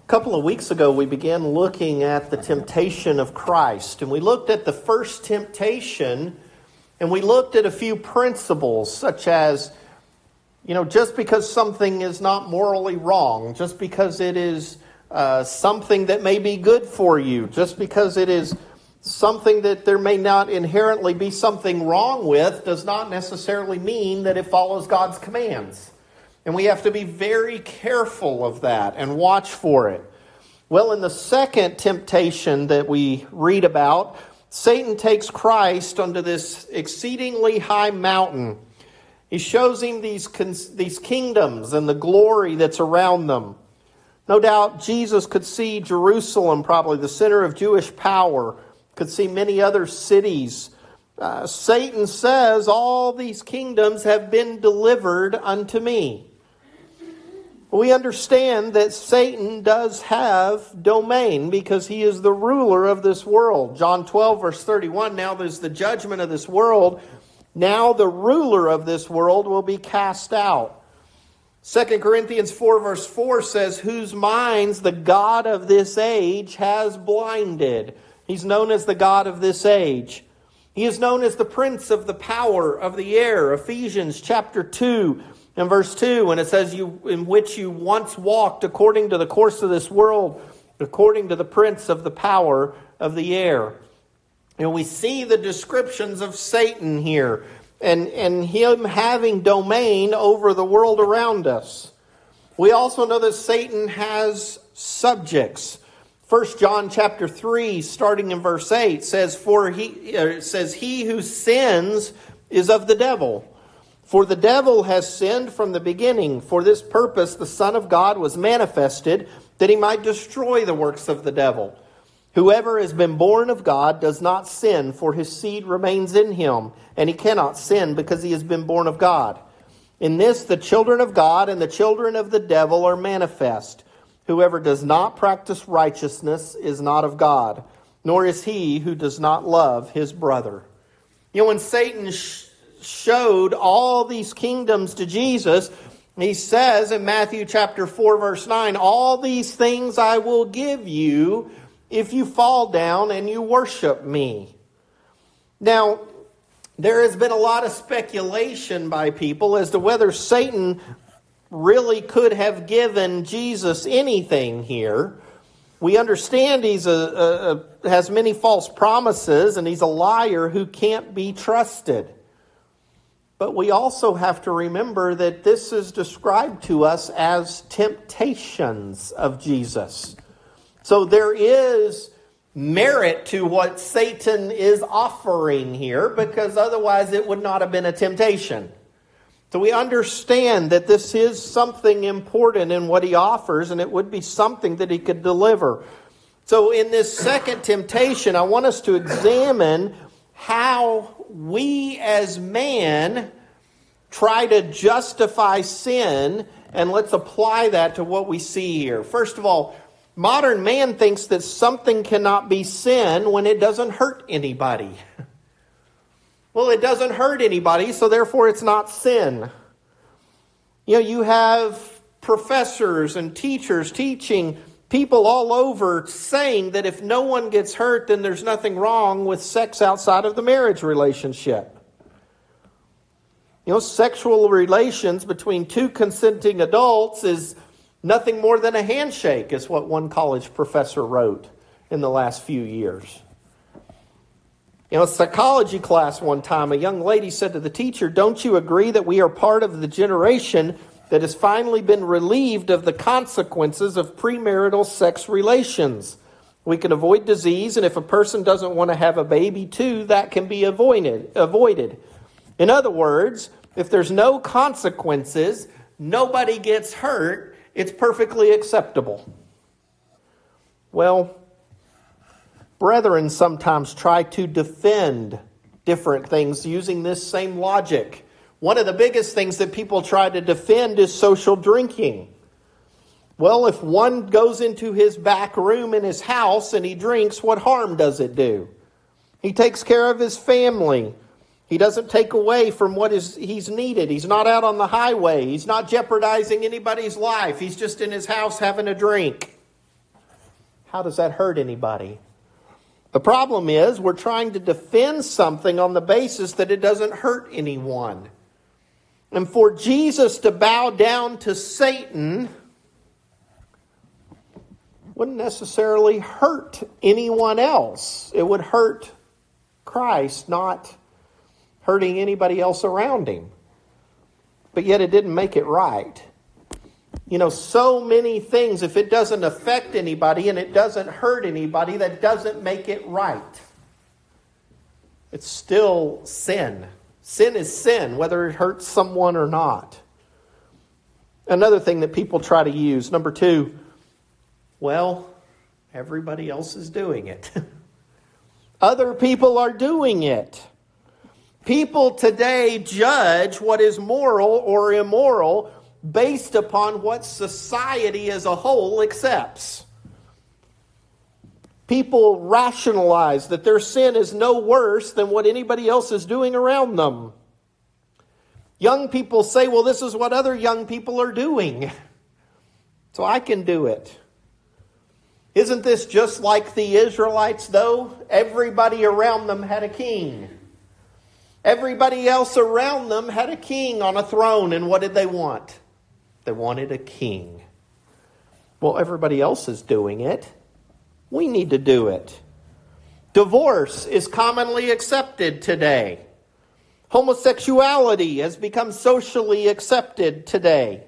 A couple of weeks ago, we began looking at the temptation of Christ, and we looked at the first temptation, and we looked at a few principles, such as, just because something is not morally wrong, just because it is something that may be good for you, just because it is something that there may not inherently be something wrong with, does not necessarily mean that it follows God's commands. And we have to be very careful of that and watch for it. Well, in the second temptation that we read about, Satan takes Christ onto this exceedingly high mountain. He shows him these kingdoms and the glory that's around them. No doubt Jesus could see Jerusalem, probably the center of Jewish power, could see many other cities. Satan says, all these kingdoms have been delivered unto me. We understand that Satan does have domain because he is the ruler of this world. John 12, verse 31, now there's the judgment of this world. Now the ruler of this world will be cast out. 2 Corinthians 4, verse 4 says, whose minds the God of this age has blinded. He's known as the God of this age. He is known as the prince of the power of the air. Ephesians chapter 2. In verse 2, when it says, in which you once walked according to the course of this world, according to the prince of the power of the air. And we see the descriptions of Satan here, and him having domain over the world around us. We also know that Satan has subjects. 1 John chapter 3, starting in verse 8, says, he who sins is of the devil. For the devil has sinned from the beginning. For this purpose the Son of God was manifested, that he might destroy the works of the devil. Whoever has been born of God does not sin, for his seed remains in him, and he cannot sin because he has been born of God. In this the children of God and the children of the devil are manifest. Whoever does not practice righteousness is not of God, nor is he who does not love his brother. When Satan showed all these kingdoms to Jesus, he says in Matthew chapter 4 verse 9, all these things I will give you if you fall down and you worship me. Now, there has been a lot of speculation by people as to whether Satan really could have given Jesus anything here. We understand he's has many false promises, and he's a liar who can't be trusted. But we also have to remember that this is described to us as temptations of Jesus. So there is merit to what Satan is offering here, because otherwise it would not have been a temptation. So we understand that this is something important in what he offers, and it would be something that he could deliver. So in this second temptation, I want us to examine how we as man try to justify sin, and let's apply that to what we see here. First of all, modern man thinks that something cannot be sin when it doesn't hurt anybody. Well, it doesn't hurt anybody, so therefore it's not sin. You have professors and teachers teaching people all over saying that if no one gets hurt, then there's nothing wrong with sex outside of the marriage relationship. Sexual relations between two consenting adults is nothing more than a handshake, is what one college professor wrote in the last few years. A psychology class one time, a young lady said to the teacher, don't you agree that we are part of the generation that has finally been relieved of the consequences of premarital sex relations? We can avoid disease, and if a person doesn't want to have a baby too, that can be avoided. In other words, if there's no consequences, nobody gets hurt, it's perfectly acceptable. Well, brethren sometimes try to defend different things using this same logic. One of the biggest things that people try to defend is social drinking. Well, if one goes into his back room in his house and he drinks, what harm does it do? He takes care of his family. He doesn't take away from what he's needed. He's not out on the highway. He's not jeopardizing anybody's life. He's just in his house having a drink. How does that hurt anybody? The problem is we're trying to defend something on the basis that it doesn't hurt anyone. And for Jesus to bow down to Satan wouldn't necessarily hurt anyone else. It would hurt Christ, not hurting anybody else around him. But yet it didn't make it right. You know, so many things, if it doesn't affect anybody and it doesn't hurt anybody, that doesn't make it right. It's still sin. Sin is sin, whether it hurts someone or not. Another thing that people try to use, number 2, well, everybody else is doing it. Other people are doing it. People today judge what is moral or immoral based upon what society as a whole accepts. People rationalize that their sin is no worse than what anybody else is doing around them. Young people say, well, this is what other young people are doing, so I can do it. Isn't this just like the Israelites, though? Everybody around them had a king. Everybody else around them had a king on a throne, and what did they want? They wanted a king. Well, everybody else is doing it. We need to do it. Divorce is commonly accepted today. Homosexuality has become socially accepted today.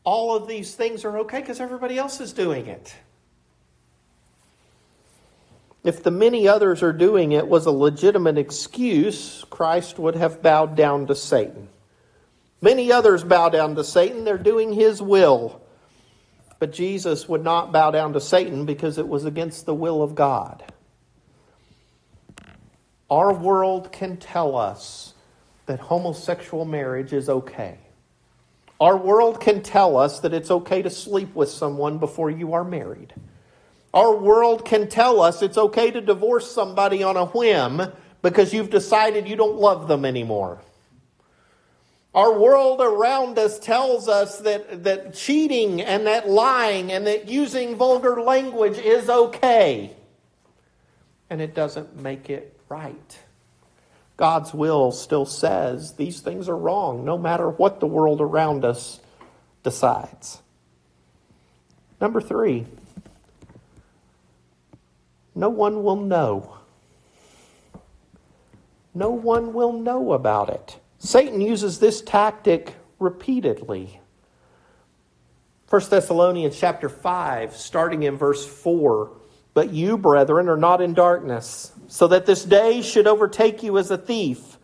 All of these things are okay because everybody else is doing it. If the many others are doing it was a legitimate excuse, Christ would have bowed down to Satan. Many others bow down to Satan. They're doing his will. But Jesus would not bow down to Satan because it was against the will of God. Our world can tell us that homosexual marriage is okay. Our world can tell us that it's okay to sleep with someone before you are married. Our world can tell us it's okay to divorce somebody on a whim because you've decided you don't love them anymore. Our world around us tells us that cheating and that lying and that using vulgar language is okay. And it doesn't make it right. God's will still says these things are wrong, no matter what the world around us decides. Number 3, no one will know. No one will know about it. Satan uses this tactic repeatedly. 1 Thessalonians chapter 5, starting in verse 4. But you, brethren, are not in darkness, so that this day should overtake you as a thief.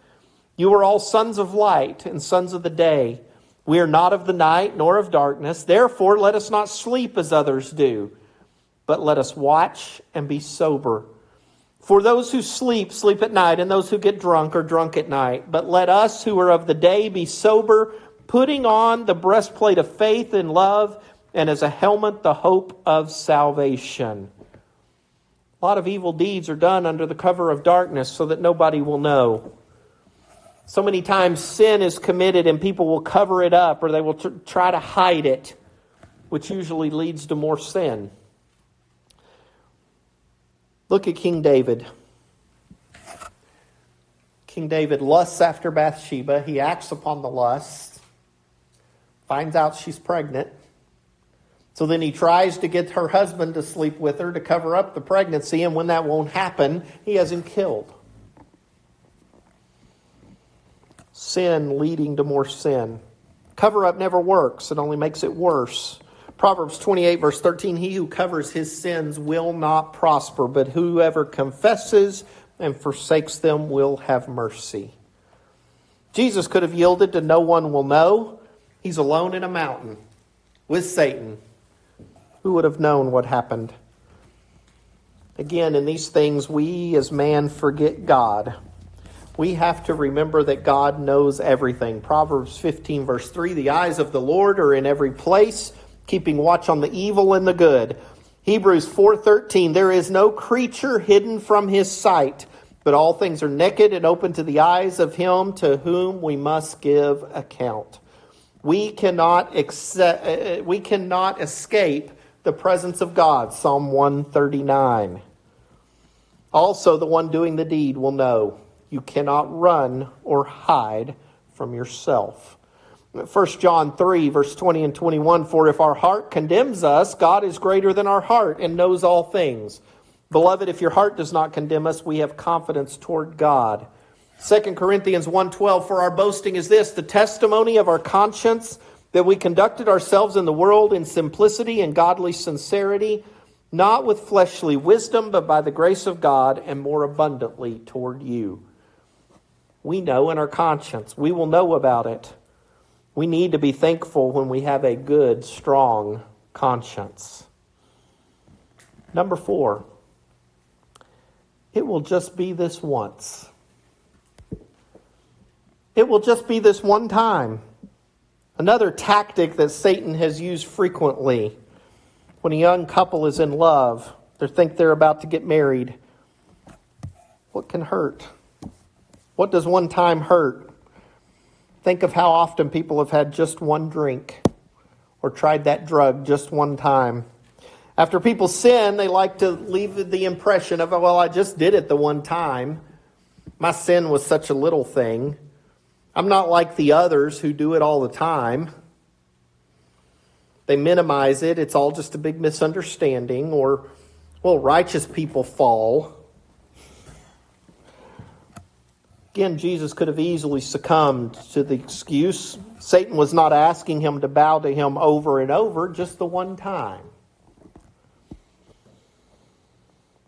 You are all sons of light and sons of the day. We are not of the night nor of darkness. Therefore, let us not sleep as others do, but let us watch and be sober. For those who sleep, sleep at night, and those who get drunk are drunk at night. But let us who are of the day be sober, putting on the breastplate of faith and love, and as a helmet the hope of salvation. A lot of evil deeds are done under the cover of darkness so that nobody will know. So many times sin is committed and people will cover it up or they will try to hide it, which usually leads to more sin. Look at King David. King David lusts after Bathsheba. He acts upon the lust, finds out she's pregnant. So then he tries to get her husband to sleep with her to cover up the pregnancy, and when that won't happen, he has him killed. Sin leading to more sin. Cover up never works. It only makes it worse. Proverbs 28 verse 13, he who covers his sins will not prosper, but whoever confesses and forsakes them will have mercy. Jesus could have yielded to no one will know. He's alone in a mountain with Satan. Who would have known what happened? Again, in these things, we as man forget God. We have to remember that God knows everything. Proverbs 15 verse 3, the eyes of the Lord are in every place, keeping watch on the evil and the good. Hebrews 4:13, there is no creature hidden from his sight, but all things are naked and open to the eyes of him to whom we must give account. We cannot escape the presence of God, Psalm 139. Also, the one doing the deed will know you cannot run or hide from yourself. 1 John 3, verse 20 and 21, for if our heart condemns us, God is greater than our heart and knows all things. Beloved, if your heart does not condemn us, we have confidence toward God. 2 Corinthians 1:12, for our boasting is this, the testimony of our conscience, that we conducted ourselves in the world in simplicity and godly sincerity, not with fleshly wisdom, but by the grace of God, and more abundantly toward you. We know in our conscience. We will know about it. We need to be thankful when we have a good, strong conscience. Number 4, it will just be this once. It will just be this one time. Another tactic that Satan has used frequently when a young couple is in love, they think they're about to get married. What can hurt? What does one time hurt? Think of how often people have had just one drink or tried that drug just one time. After people sin, they like to leave the impression of, well, I just did it the one time. My sin was such a little thing. I'm not like the others who do it all the time. They minimize it. It's all just a big misunderstanding. Or, well, righteous people fall. Again, Jesus could have easily succumbed to the excuse. Satan was not asking him to bow to him over and over, just the one time.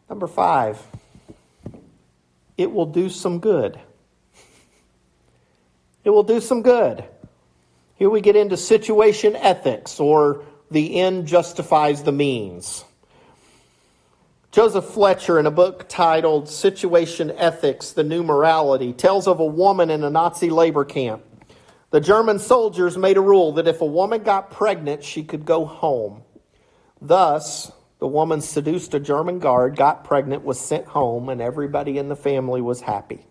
Number 5, it will do some good. It will do some good. Here we get into situation ethics, or the end justifies the means. Joseph Fletcher, in a book titled Situation Ethics, The New Morality, tells of a woman in a Nazi labor camp. The German soldiers made a rule that if a woman got pregnant, she could go home. Thus, the woman seduced a German guard, got pregnant, was sent home, and everybody in the family was happy.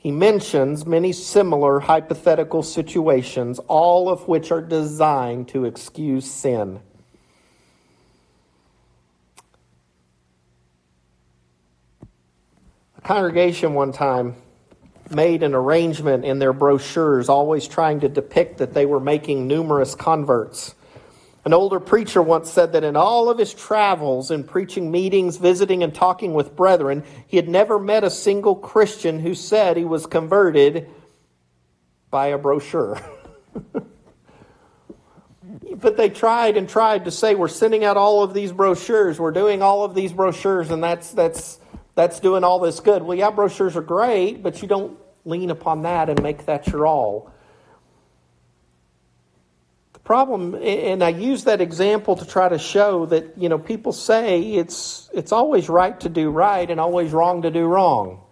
He mentions many similar hypothetical situations, all of which are designed to excuse sin. A congregation one time made an arrangement in their brochures, always trying to depict that they were making numerous converts. An older preacher once said that in all of his travels and preaching meetings, visiting and talking with brethren, he had never met a single Christian who said he was converted by a brochure. But they tried to say, we're sending out all of these brochures, we're doing all of these brochures, and that's doing all this good. Well, yeah, brochures are great, but you don't lean upon that and make that your all. Problem, and I use that example to try to show that, people say it's always right to do right and always wrong to do wrong.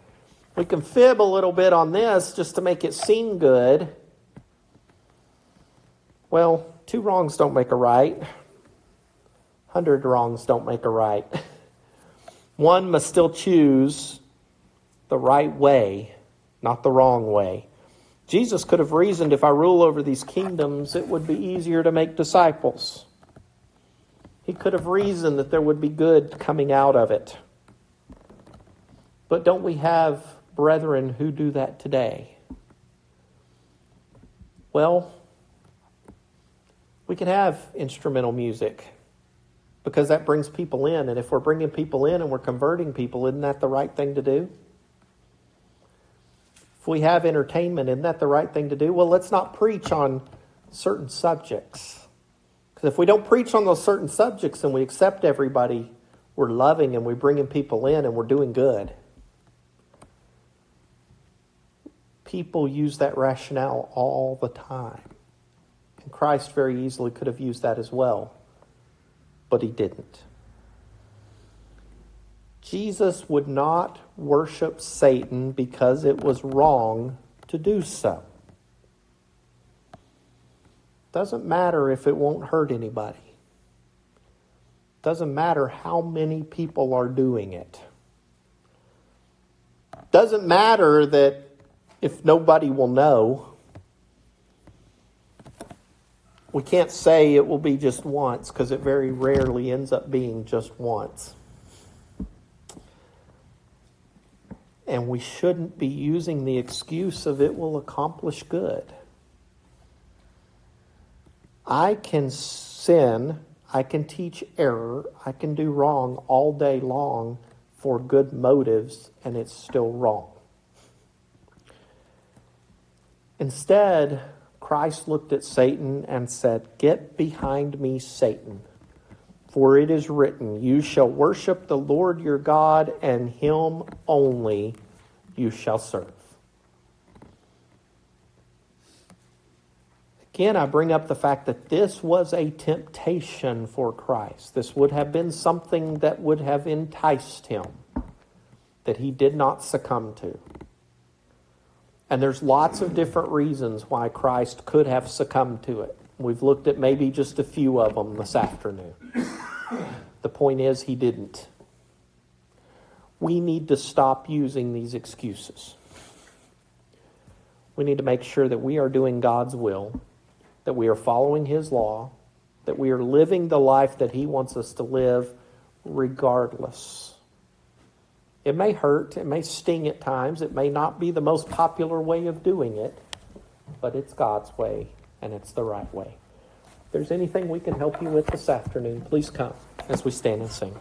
We can fib a little bit on this just to make it seem good. Well, 2 wrongs don't make a right. 100 wrongs don't make a right. One must still choose the right way, not the wrong way. Jesus could have reasoned, if I rule over these kingdoms, it would be easier to make disciples. He could have reasoned that there would be good coming out of it. But don't we have brethren who do that today? Well, we can have instrumental music because that brings people in. And if we're bringing people in and we're converting people, isn't that the right thing to do? If we have entertainment, isn't that the right thing to do? Well, let's not preach on certain subjects. Because if we don't preach on those certain subjects and we accept everybody, we're loving and we're bringing people in and we're doing good. People use that rationale all the time. And Christ very easily could have used that as well. But he didn't. Jesus would not worship Satan because it was wrong to do so. Doesn't matter if it won't hurt anybody. Doesn't matter how many people are doing it. Doesn't matter that if nobody will know. We can't say it will be just once because it very rarely ends up being just once. And we shouldn't be using the excuse of it will accomplish good. I can sin, I can teach error, I can do wrong all day long for good motives, and it's still wrong. Instead, Christ looked at Satan and said, "Get behind me, Satan. For it is written, you shall worship the Lord your God, and him only you shall serve." Again, I bring up the fact that this was a temptation for Christ. This would have been something that would have enticed him, that he did not succumb to. And there's lots of different reasons why Christ could have succumbed to it. We've looked at maybe just a few of them this afternoon. The point is, he didn't. We need to stop using these excuses. We need to make sure that we are doing God's will, that we are following his law, that we are living the life that he wants us to live regardless. It may hurt, it may sting at times, it may not be the most popular way of doing it, but it's God's way, and it's the right way. If there's anything we can help you with this afternoon, please come as we stand and sing.